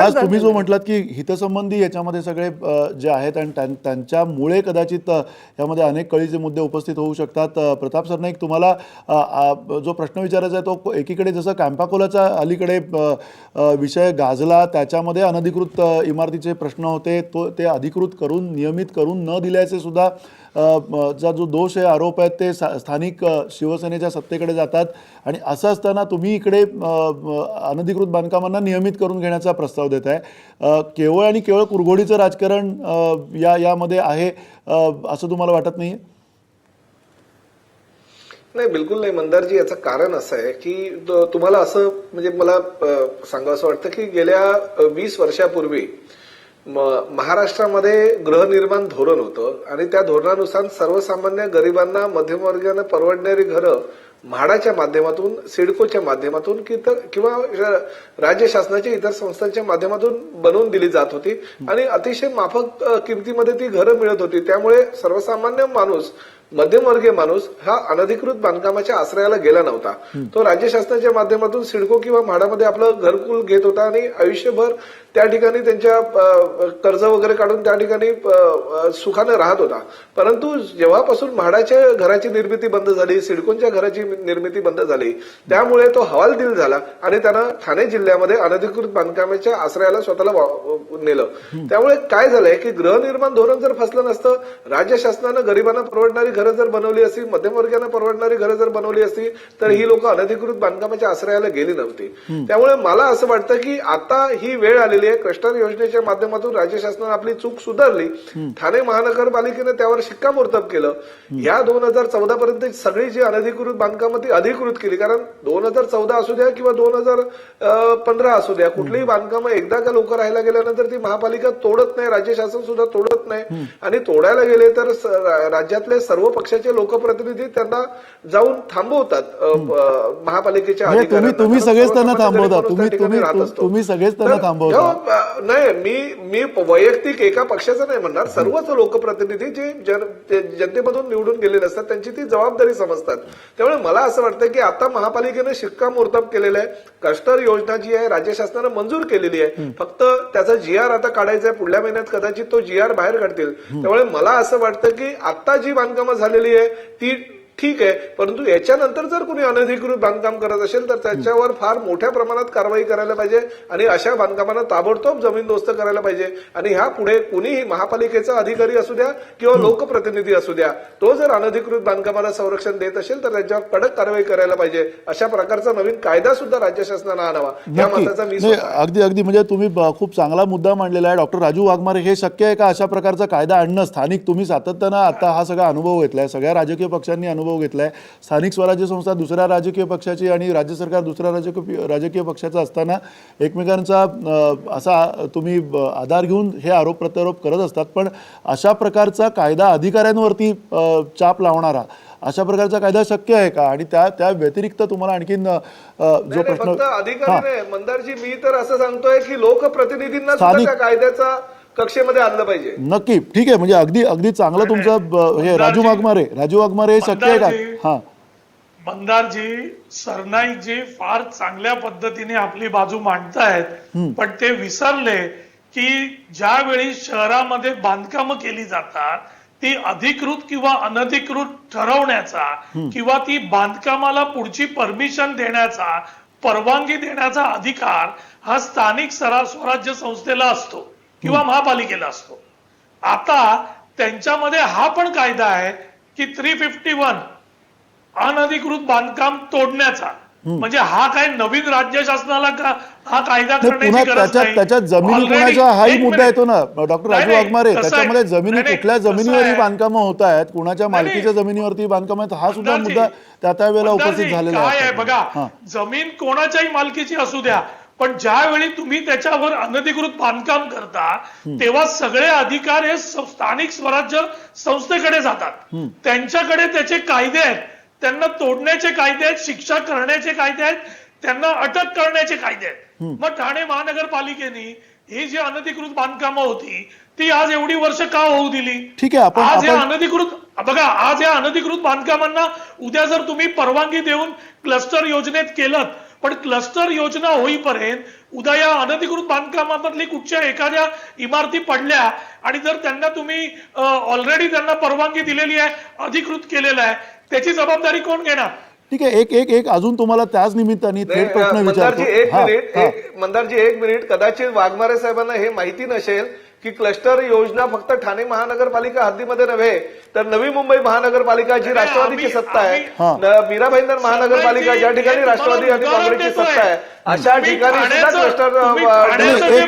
आज तुम्ही जो म्हटलात की हितसंबंधी याच्यामध्ये सगळे जे आहेत आणि त्यांच्यामुळे कदाचित यामध्ये अनेक कळीचे मुद्दे उपस्थित होऊ शकतात. प्रताप सरनाईक, तुम्हाला जो प्रश्न विचारायचा आहे तो एकीकडे जसं कॅम्पाकोलाचा अलीकडे विषय गाजला, त्याच्यामध्ये अनधिकृत इमारतीचे प्रश्न होते, ते अधिकृत करून नियमित करून न दिल्याचे सुद्धा जो दोष आहे, आरोप आहेत ते स्थानिक शिवसेनेच्या सत्तेकडे जातात आणि असं असताना तुम्ही इकडे अनधिकृत बांधकामांना नियमित करून घेण्याचा प्रस्ताव देत आहे. केवळ आणि केवळ कुरघोडीचं राजकारण यामध्ये आहे असं तुम्हाला वाटत नाही? नाही, बिलकुल नाही मंदारजी. याचं कारण असं आहे की तुम्हाला असं म्हणजे मला सांगावं असं वाटतं की गेल्या 20 वर्षापूर्वी महाराष्ट्रामध्ये गृहनिर्माण धोरण होतं आणि त्या धोरणानुसार सर्वसामान्य गरिबांना मध्यमवर्गीयांना परवडणारी घरं म्हाडाच्या माध्यमातून, सिडकोच्या माध्यमातून किंवा राज्य शासनाच्या इतर संस्थांच्या माध्यमातून बनवून दिली जात होती आणि अतिशय माफक किमतीमध्ये ती घरं मिळत होती. त्यामुळे सर्वसामान्य माणूस, मध्यमवर्गीय माणूस हा अनधिकृत बांधकामाच्या आश्रयाला गेला नव्हता. तो राज्य शासनाच्या माध्यमातून सिडको किंवा म्हाडामध्ये आपलं घरकुल घेत होता आणि आयुष्यभर त्या ठिकाणी त्यांच्या कर्ज वगैरे काढून त्या ठिकाणी सुखाने राहत होता. परंतु जेव्हापासून म्हाडाच्या घराची निर्मिती बंद झाली, सिडकोच्या घराची निर्मिती बंद झाली, त्यामुळे तो हवालदिल झाला आणि त्यानं ठाणे जिल्ह्यामध्ये अनधिकृत बांधकामाच्या आश्रयाला स्वतःला नेलं. त्यामुळे काय झालंय की गृहनिर्माण धोरण जर फसलं नसतं, राज्य शासनानं गरिबांना परवडणारी घरं जर बनवली असती, मध्यमवर्गीयांना परवडणारी घरं जर बनवली असती, तर ही लोक अनधिकृत बांधकामाच्या आश्रयाला गेली नव्हती. त्यामुळे मला असं वाटतं की आता ही वेळ आलेली आहे. क्लस्टर योजनेच्या माध्यमातून राज्य शासनाने आपली चूक सुधारली. ठाणे महानगरपालिकेने त्यावर शिक्कामोर्तब केलं. या 2014 पर्यंत सगळी जी अनधिकृत बांधकामं ती अधिकृत केली. कारण 2014 असू द्या किंवा 2015 असू द्या, कुठलीही बांधकामं एकदा का लोक राहायला गेल्यानंतर ती महापालिका तोडत नाही, राज्य शासन सुद्धा तोडत नाही. आणि तोडायला गेले तर राज्यातले सर्व पक्षाचे लोकप्रतिनिधी त्यांना जाऊन थांबवतात महापालिकेच्या अधिकाऱ्यांना. तुम्ही सगळेच त्यांना थांबवता, तुम्ही सगळेच त्यांना थांबवता. नाही, मी वैयक्तिक एका पक्षाचं नाही म्हणणार. सर्वच लोकप्रतिनिधी जे जनतेमधून निवडून गेलेले असतात त्यांची ती जबाबदारी समजतात. त्यामुळे मला असं वाटतं की आता महापालिकेने शिक्कामोर्तब केलेलं आहे. क्लस्टर योजना जी आहे राज्य शासनानं मंजूर केलेली आहे. फक्त त्याचा GR आता काढायचा आहे. पुढल्या महिन्यात कदाचित तो GR बाहेर काढतील. त्यामुळे मला असं वाटतं की आता जी बांधकामं झालेली आहे ती ठीक आहे, परंतु याच्यानंतर जर कोणी अनधिकृत बांधकाम करत असेल तर त्याच्यावर फार मोठ्या प्रमाणात कारवाई करायला पाहिजे आणि अशा बांधकामांना ताबडतोब जमीनदोस्त करायला पाहिजे. आणि ह्या पुढे कुणीही महापालिकेचा अधिकारी असू द्या किंवा लोकप्रतिनिधी असू द्या, तो जर अनधिकृत बांधकामाला संरक्षण देत असेल तर त्याच्यावर कडक कारवाई करायला पाहिजे. अशा प्रकारचा नवीन कायदा सुद्धा राज्य शासनानं आणावा या मताचा मी अगदी म्हणजे तुम्ही खूप चांगला मुद्दा मांडलेला आहे. डॉक्टर राजू वाघमारे, हे शक्य आहे का अशा प्रकारचा कायदा आणणं? स्थानिक तुम्ही सातत्यानं आता हा सगळा अनुभव घेतलाय, सगळ्या राजकीय पक्षांनी अनुभव घेतलाय. स्थानिक स्वराज्य संस्था दुसऱ्या राजकीय पक्षाची आणि राज्य सरकार दुसऱ्या राजकीय पक्षाचा असताना एकमेकांचा असा तुम्ही आधार घेऊन हे आरोप प्रत्यारोप करत असतात. पण अशा प्रकारचा कायदा अधिकाऱ्यांवरती चाप लावणारा अशा प्रकारचा कायदा शक्य आहे का? आणि त्या व्यतिरिक्त तुम्हाला आणखीन जो प्रश्न, फक्त अधिकारी नाही मंदारजी, मी तर असं सांगतोय की लोकप्रतिनिधींना सुद्धा त्या कायद्याचा कक्षेमध्ये आणलं पाहिजे. नक्की, ठीक आहे. म्हणजे अगदी चांगलं तुमचं हे राजू वाघमारे शक्य आहे का? हा मंदारजी, सरनाईकजी फार चांगल्या पद्धतीने आपली बाजू मांडतायत, पण ते विसरले की ज्यावेळी शहरामध्ये बांधकामं केली जातात ती अधिकृत किंवा अनधिकृत ठरवण्याचा किंवा ती बांधकामाला पुढची परमिशन देण्याचा, परवानगी देण्याचा अधिकार हा स्थानिक स्वराज्य संस्थेला असतो किंवा महापालिकेला असतो. आता त्यांच्यामध्ये हा पण कायदा आहे की 351 अनधिकृत बांधकाम तोडण्याचा. म्हणजे हा काय नवीन राज्य शासनाला हा कायदा करण्याची गरज नाही. त्याच्यात जमिनी कोणाच्या हाही मुद्दा येतो ना डॉक्टर राजू वाघमारे. त्याच्यामध्ये जमिनी, कुठल्या जमिनीवरही बांधकामं होत आहेत, कुणाच्या मालकीच्या जमिनीवरती बांधकाम आहेत, हा सुद्धा मुद्दा त्या वेळेला उपस्थित झालेला आहे. बघा, जमीन कोणाच्याही मालकीची असू द्या, पण ज्यावेळी तुम्ही त्याच्यावर अनधिकृत बांधकाम करता तेव्हा सगळे अधिकार हे स्थानिक स्वराज्य संस्थेकडे जातात. त्यांच्याकडे त्याचे कायदे आहेत, त्यांना तोडण्याचे कायदे आहेत, शिक्षा करण्याचे कायदे आहेत, त्यांना अटक करण्याचे कायदे आहेत. मग ठाणे महानगरपालिकेने ही जी अनधिकृत बांधकामं होती ती आज एवढी वर्ष का होऊ दिली? ठीक आहे, आज या अनधिकृत, बघा, आज या अनधिकृत बांधकामांना उद्या जर तुम्ही परवानगी देऊन क्लस्टर योजनेत केलं, पण क्लस्टर योजना होईपर्यंत उद्या या अनधिकृत बांधकामामधली कुठच्या एखाद्या इमारती पडल्या आणि जर त्यांना तुम्ही ऑलरेडी त्यांना परवानगी दिलेली आहे, अधिकृत केलेलं आहे, त्याची जबाबदारी कोण घेणार? ठीक आहे, एक एक एक अजून तुम्हाला त्याच निमित्ताने थेट प्रश्न मंदारजी विचारतो. एक मिनिट, मंदारजी एक मिनिट. कदाचित वाघमारे साहेबांना हे माहिती नसेल की क्लस्टर योजना फक्त ठाणे महानगरपालिका हद्दीमध्ये नव्हे तर नवी मुंबई महानगरपालिका जी राष्ट्रवादीची सत्ता आहे, मीरा भाईंदर महानगरपालिका ज्या ठिकाणी राष्ट्रवादी आणि काँग्रेसची सत्ता आहे, अशा ठिकाणी सुद्धा क्लस्टर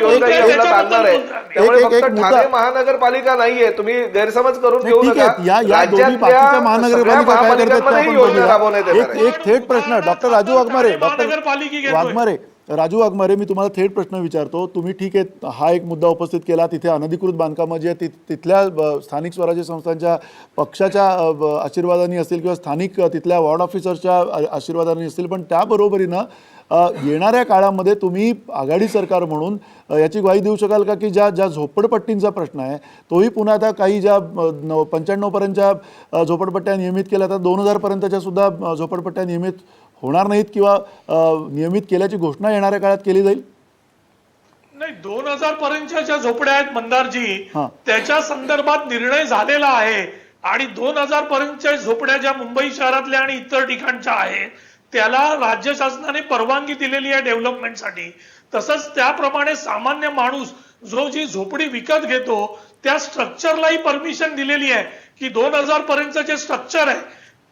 योजना ही अंमलात आणणार आहे. त्यामुळे फक्त ठाणे महानगरपालिका नाहीये, तुम्ही गैरसमज करून घेऊ ठीक नका. आहे, या दोन्ही बाकीच्या महानगरपालिका काय करतात ते आपण योजना राबवण्यात बघूया. येणार आहे. एक थेट प्रश्न डॉक्टर राजू वाघमारे, महानगरपालिका घेतोय. वाघमारे राजू वाघमारे, मी तुम्हाला थेट प्रश्न विचारतो. तुम्ही ठीक आहे, हा एक मुद्दा उपस्थित केला, तिथे अनधिकृत बांधकामं जी आहेत तिथल्या स्थानिक स्वराज्य संस्थांच्या पक्षाच्या आशीर्वादाने असतील किंवा स्थानिक तिथल्या वॉर्ड ऑफिसरच्या आशीर्वादाने असतील, पण त्याबरोबरीनं येणाऱ्या काळामध्ये तुम्ही आघाडी सरकार म्हणून याची ग्वाही देऊ शकाल का की ज्या झोपडपट्टींचा प्रश्न आहे तोही पुन्हा आता काही ज्या 95 पर्यंतच्या झोपडपट्ट्या नियमित केल्या, तर 2000 पर्यंतच्या सुद्धा झोपडपट्ट्या नियमित होणार नाहीत किंवा नियमित केल्याची घोषणा येणाऱ्या काळात केली जाईल? नाही, 2000 पर्यंतच्या ज्या झोपड्या आहेत मंदारजी, हा. त्याच्या संदर्भात निर्णय झालेला आहे आणि 2000 पर्यंतच्या झोपड्या ज्या मुंबई शहरातल्या आणि इतर ठिकाणच्या आहेत त्याला राज्य शासनाने परवानगी दिलेली आहे डेव्हलपमेंटसाठी. तसंच त्याप्रमाणे सामान्य माणूस जो जी झोपडी विकत घेतो त्या स्ट्रक्चरलाही परमिशन दिलेली आहे की 2000 पर्यंतचं जे स्ट्रक्चर आहे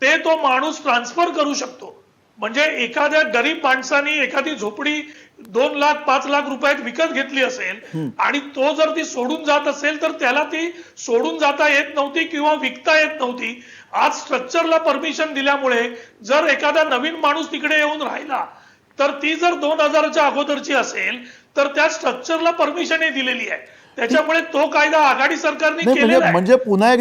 ते तो माणूस ट्रान्सफर करू शकतो. म्हणजे एखाद्या गरीब माणसाने एखादी झोपडी 2 लाख 5 लाख रुपयात विकत घेतली असेल आणि तो जर ती सोडून जात असेल तर त्याला ती सोडून जाता येत नव्हती किंवा विकता येत नव्हती. आज स्ट्रक्चरला परमिशन दिल्यामुळे जर एखादा नवीन माणूस तिकडे येऊन राहिला तर ती जर 2000च्या अगोदरची असेल तर त्या स्ट्रक्चरला परमिशन दिलेली आहे. त्याच्यामुळे तो कायदा आघाडी सरकारने नाही, केलेला आहे. म्हणजे पुन्हा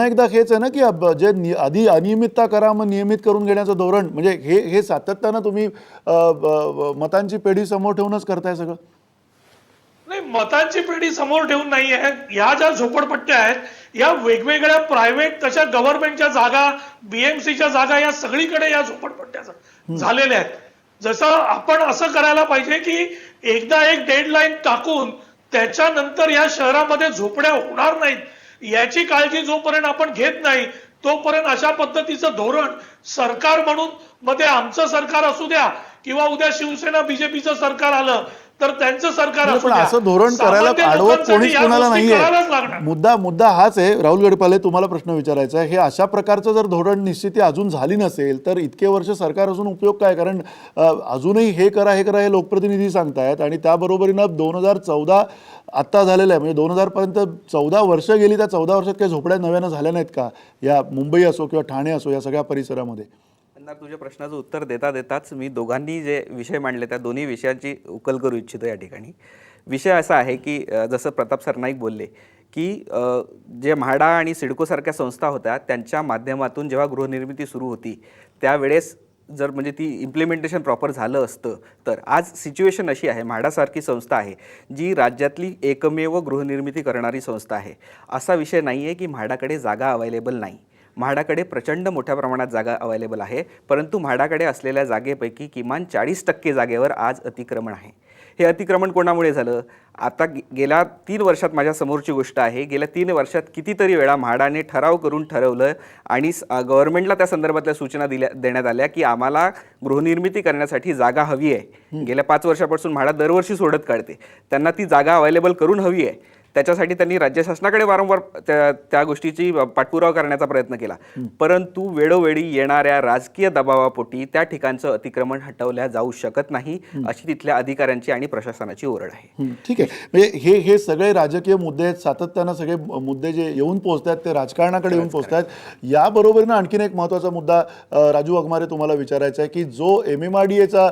एकदा हेच आहे ना की जे आधी अनियमितता करा मग नियमित करून घेण्याचं धोरण, म्हणजे हे सातत्यानं तुम्ही मतांची पेढी समोर ठेवूनच करताय सगळं? नाही, मतांची पिढी समोर ठेवून नाही आहे. ह्या ज्या झोपडपट्ट्या आहेत या वेगवेगळ्या प्रायव्हेट तशा गव्हर्नमेंटच्या जागा, बीएमसीच्या जागा, या सगळीकडे या झोपडपट्ट्या झालेल्या आहेत. जसं आपण असं करायला पाहिजे की एकदा एक डेडलाईन टाकून त्याच्यानंतर या शहरामध्ये झोपड्या होणार नाहीत याची काळजी जोपर्यंत आपण घेत नाही तोपर्यंत अशा पद्धतीचं धोरण सरकार म्हणून, मग ते आमचं सरकार असू द्या किंवा उद्या शिवसेना बीजेपीचं सरकार आलं तर त्यांचं सरकार असू पण द्या, असं धोरण करायला सामान्य आडवत लोकांसाठी कोणीच या कोणाला गोष्टी नाहीये. करायलाच लागणार. मुद्दा हाच आहे. राहुल गडपाले, तुम्हाला प्रश्न विचारायचा आहे, हे अशा प्रकारचं जर धोरण निश्चिती अजून झाली नसेल तर इतके वर्ष सरकार असून उपयोग काय? कारण अजूनही हे करा हे लोकप्रतिनिधी सांगतायत आणि त्याबरोबरीनं 2014 आत्ता झालेलं आहे, म्हणजे 2000 पर्यंत 14 वर्ष गेली. त्या 14 वर्षात काही झोपड्या नव्यानं झाल्या नाहीत का या मुंबई असो किंवा ठाणे असो या सगळ्या परिसरामध्ये? तुझ्या प्रश्नाचं उत्तर देताच मी दोघांनी जे विषय मांडले त्या दोन्ही विषयाची उकल करू इच्छितो या ठिकाणी. विषय असा आहे की जसं प्रताप सरनाईक बोलले की जे म्हाडा आणि सिडकोसारख्या संस्था होत्या त्यांच्या माध्यमातून जेव्हा गृहनिर्मिती सुरू होती त्यावेळेस जर म्हणजे ती इम्प्लिमेंटेशन प्रॉपर झालं असतं तर आज सिच्युएशन अशी आहे, म्हाडासारखी संस्था आहे जी राज्यातली एकमेव गृहनिर्मिती करणारी संस्था आहे. असा विषय नाही आहे की म्हाडाकडे जागा अवेलेबल नाही. म्हाडाकडे प्रचंड मोठ्या प्रमाणात जागा अवेलेबल आहे, परंतु म्हाडाकडे असलेल्या जागेपैकी किमान 40% जागेवर आज अतिक्रमण आहे. हे अतिक्रमण कोणामुळे झालं? आता गेल्या 3 वर्षात, माझ्या समोरची गोष्ट आहे, गेल्या 3 वर्षात कितीतरी वेळा म्हाडाने ठराव करून ठरवलं आणि गव्हर्नमेंटला त्या संदर्भातल्या सूचना देण्यात आल्या की आम्हाला गृहनिर्मिती करण्यासाठी जागा हवी आहे. गेल्या 5 वर्षापासून म्हाडा दरवर्षी सोडत काढते. त्यांना ती जागा अवेलेबल करून हवी आहे. त्याच्यासाठी त्यांनी राज्य शासनाकडे वारंवार त्या गोष्टीची पाठपुरावा करण्याचा प्रयत्न केला, परंतु वेळोवेळी येणाऱ्या राजकीय दबावापोटी त्या ठिकाणचं अतिक्रमण हटवल्या जाऊ शकत नाही अशी तिथल्या अधिकाऱ्यांची आणि प्रशासनाची ओरड आहे. ठीक आहे, म्हणजे हे सगळे राजकीय मुद्दे आहेत, सातत्यानं सगळे मुद्दे जे येऊन पोहोचतात ते राजकारणाकडे येऊन पोहोचतात. याबरोबरीनं आणखीन एक महत्त्वाचा मुद्दा राजू वाघमारे तुम्हाला विचारायचा आहे की जो MMRDAचा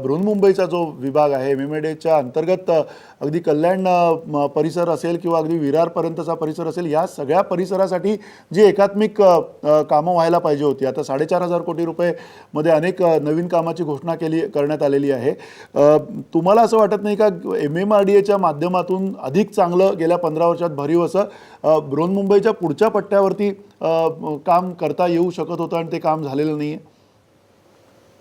बृहन्मुंबईचा जो विभाग आहे, MMRDAच्या अंतर्गत अगदी कल्याण परिसर असेल किंवा अगदी विरारपर्यंतचा परिसर असेल, या सगळ्या परिसरासाठी जी एकात्मिक कामं व्हायला पाहिजे होती, आता 4500 कोटी रुपये मध्ये अनेक नवीन कामाची घोषणा करण्यात आलेली आहे. तुम्हाला असं वाटत नाही का MMRDAच्या माध्यमातून अधिक चांगलं गेल्या 15 वर्षात भरीव असं बृहन्मुंबईच्या पुढच्या पट्ट्यावरती काम करता येऊ शकत होतं आणि ते काम झालेलं नाहीये?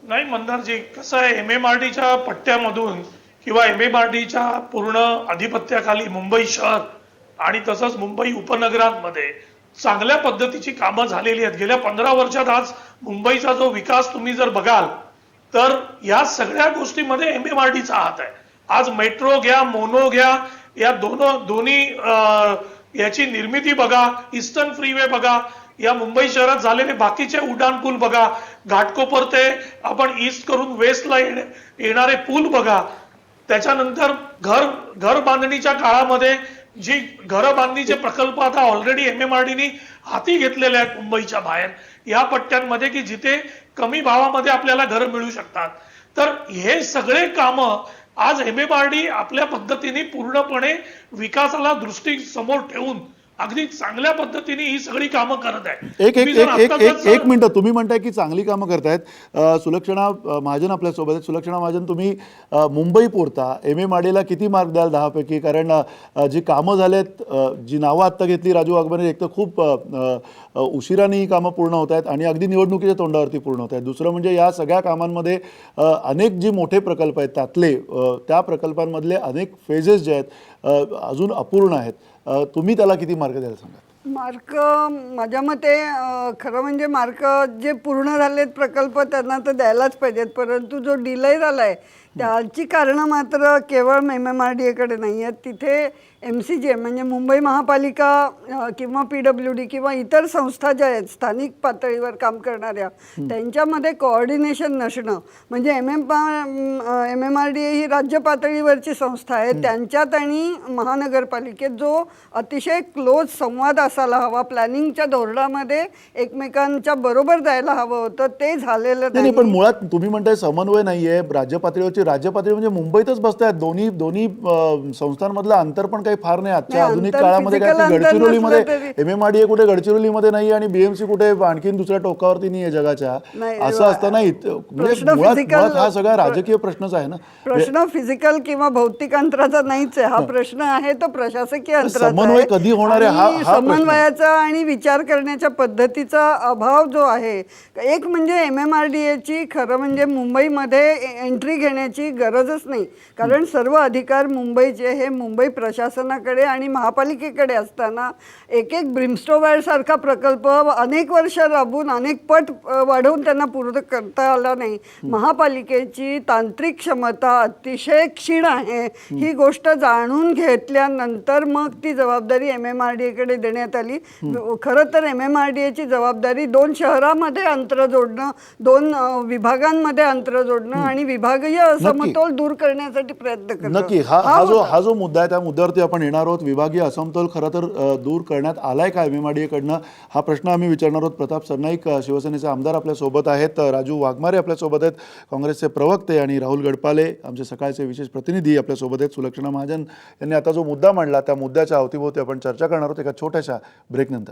नाही मंदारजी, कसं आहे, MMRDच्या पट्ट्यामधून किंवा MMRDच्या पूर्ण आधिपत्याखाली मुंबई शहर आणि तसंच मुंबई उपनगरांमध्ये चांगल्या पद्धतीची कामं झालेली आहेत. गेल्या 15 वर्षात आज मुंबईचा जो विकास तुम्ही जर बघाल तर या सगळ्या गोष्टीमध्ये MMRDचा हात आहे. आज मेट्रो घ्या, मोनो घ्या, या दोन्ही याची निर्मिती बघा, ईस्टर्न फ्रीवे बघा, या मुंबई शहरात झालेले बाकीचे उड्डाण पूल बघा, घाटकोपर ते आपण ईस्ट करून वेस्टला येणारे पूल बघा, त्याच्यानंतर घर बांधणीच्या काळामध्ये जी घर बांधणीचे प्रकल्प आता ऑलरेडी MMRDनी हाती घेतलेले आहेत मुंबईच्या बाहेर या पट्ट्यांमध्ये की जिथे कमी भावामध्ये आपल्याला घर मिळू शकतात. तर हे सगळे कामं आज MMRD आपल्या पद्धतीने पूर्णपणे विकासाला दृष्टी समोर ठेवून अगदी चांगल्या पद्धतीने ही सगळी कामं करत आहे. एक एक एक एक एक मिनिट, तुम्ही म्हणताय की चांगली कामं करतायत. सुलक्षणा महाजन आपल्यासोबत आहेत. सुलक्षणा महाजन, तुम्ही मुंबई पुरता MMRDला किती मार्क द्याल 10 पैकी? कारण जी कामं झालेत, जी नावं आत्ता घेतली राजू वाघमारे, एक तर खूप उशिराने ही कामं पूर्ण होत आहेत आणि अगदी निवडणुकीच्या तोंडावरती पूर्ण होत आहेत. दुसरं म्हणजे या सगळ्या कामांमध्ये अनेक जे मोठे प्रकल्प आहेत त्यातले त्या प्रकल्पांमधले अनेक फेजेस जे आहेत अजून अपूर्ण आहेत. तुम्ही त्याला किती मार्क द्याल सांगा? मार्क माझ्या मते खरं म्हणजे मार्क जे पूर्ण झालेत प्रकल्प त्यांना तर द्यायलाच पाहिजेत, परंतु जो डिले झाला आहे त्याची कारणं मात्र केवळ MMRDAकडे नाही आहेत. तिथे MCGM म्हणजे मुंबई महापालिका किंवा PWD किंवा इतर संस्था ज्या आहेत स्थानिक पातळीवर काम करणाऱ्या त्यांच्यामध्ये कोऑर्डिनेशन नसणं. म्हणजे MMRDA ही राज्य पातळीवरची संस्था आहे, त्यांच्यात आणि महानगरपालिकेत जो अतिशय क्लोज संवाद असायला हवा, प्लॅनिंगच्या धोरणामध्ये एकमेकांच्या बरोबर जायला हवं होतं, ते झालेलं नाही. पण नाही. मुळात तुम्ही म्हणताय समन्वय नाहीये राज्य पातळीवरची. राज्य पातळी म्हणजे मुंबईतच बसतायत. दोन्ही संस्थांमधलं अंतर पण काही फार नाही आजच्या नाही, आधुनिक अंतर काळामध्ये. काय physical ते अंतर गडचिरोलीमध्ये नसलं तरी. MMRDA कुठे गडचिरोलीमध्ये नाही आणि BMC कुठे आणखीन दुसऱ्या टोकावरती नाही आहे जगाच्या. नाही, असं असताना म्हणजे प्रश्न मुळात physical- हा सगळा राजकीय प्रश्नच आहे ना. प्रश्न फिजिकल किंवा भौतिक अंतराचा नाहीच आहे. हा प्रश्न आहे तो प्रशासकीय अंतराचा समन्वय आहे. कधी होणार आहे आणि हा प्रश्न. समन्वयाचा आणि विचार करण्याच्या पद्धतीचा अभाव जो आहे. एक म्हणजे MMRDAची खरं म्हणजे मुंबईमध्ये एंट्री घेण्याची गरजच नाही, कारण सर्व अधिकार मुंबईचे हे मुंबई प्रशासनाकडे आणि महापालिकेकडे असताना एक ब्रिमस्टोवॅड सारखा प्रकल्प अनेक वर्ष राबवून अनेक पट वाढवून त्यांना पूर्ण करता आला नाही. महापालिकेची तांत्रिक क्षमता अतिशय क्षीण आहे. ही गोष्ट जाणून घेतल्यानंतर मग ती जबाबदारी MMRDAकडे देण्यात आली. खरं तर MMRDAची जबाबदारी 2 शहरामध्ये अंतर जोडणं, 2 विभागांमध्ये अंतर जोडणं आणि विभागीय असमतोल दूर करण्यासाठी प्रयत्न करणं. नक्की हा जो मुद्दा आहे त्या मुद्द्यावरती आपण येणार आहोत. विभागीय असमतोल खरं तर दूर करण्यात आलाय का MMRDA कडनं, हा प्रश्न आम्ही विचारणार आहोत. प्रताप सरनाईक शिवसेनेचे आमदार आपल्यासोबत आहेत, राजू वाघमारे आपल्यासोबत आहेत, काँग्रेसचे प्रवक्ते, आणि राहुल गडपाले आमचे सकाळचे विशेष प्रतिनिधी आपल्यासोबत आहेत. सुलक्षणा महाजन यांनी आता जो मुद्दा मांडला त्या मुद्द्याच्या अवतीभोवती आपण चर्चा करणार आहोत एका छोट्याशा ब्रेकनंतर.